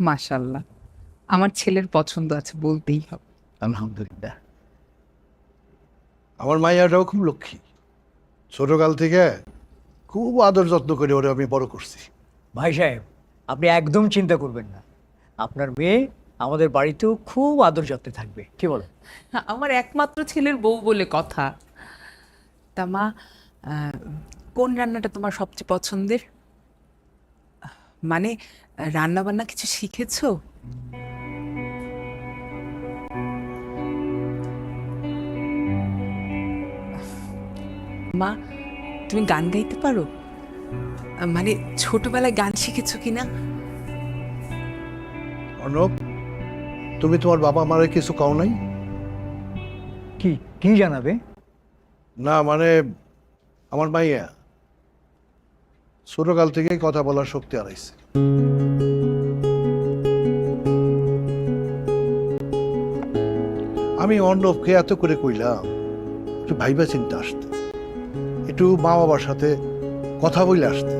মাশাআল্লাহ, আমার ছেলের পছন্দ আছে বলতেই হবে। আলহামদুলিল্লাহ। আমার মাইয়াটাও খুব লক্ষ্মী, ছোটকাল থেকে খুব আদর যত্ন করে ওরে আমি বড় করছি। ভাই সাহেব, আপনি একদম চিন্তা করবেন না, আপনার মেয়ে আমাদের বাড়িতেও খুব আদর যত্নে থাকবে, কি বলেন? আমার একমাত্র ছেলের বউ বলে কথা। তা মা, কোন রান্নাটা তোমার সবচেয়ে পছন্দের? মানে রান্না বান্না কিছু শিখেছো? মা, তুমি গান গাইতে পারো? মানে ছোটবেলায় গান শিখেছো কিনা? অর্ণব, তুমি তোমার বাবা মারে কিছু কও নাই? কি কি জানাবে? না মানে আমার মাইয়া ছোটকাল থেকেই কথা বলার শক্তি হারাইছে। আমি অর্ণবকে এত করে কইলাম একটু ভাইবা চিন্তা আসতে, একটু মা বাবার সাথে কথা বলে আসতে।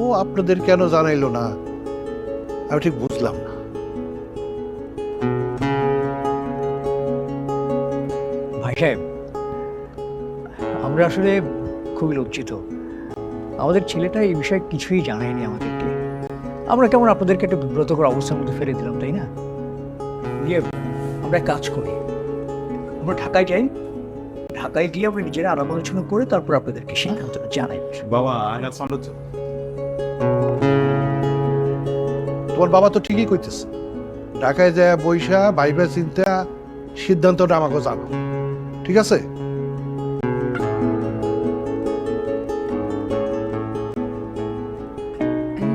ও আপনাদের কেন জানাইলো না আমি ঠিক বুঝলাম না। ভাই সাহেব, আমরা আসলে খুবই লজ্জিত, আমাদের ছেলেটা এই বিষয়ে কিছুই জানায়নি আমাদেরকে। আমরা কেমন আপনাদেরকে একটা বিব্রতকর অবস্থার মধ্যে ফেলে দিলাম, তাই না? গিয়ে আমরা এক কাজ করি, আমরা ঢাকায় যাই, ঢাকায় গিয়ে আমরা নিজেরা আলাপ আলোচনা করে তারপর আপনাদেরকে সিদ্ধান্তটা জানাই। বাবা, I have found it. তোমার বাবা তো ঠিকই কইতেছে, ঢাকায় যায় বৈশা ভাইবা চিন্তা সিদ্ধান্তটা আমাকে জানো, ঠিক আছে?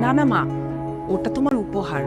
না না মা, ওটা তোমার উপহার।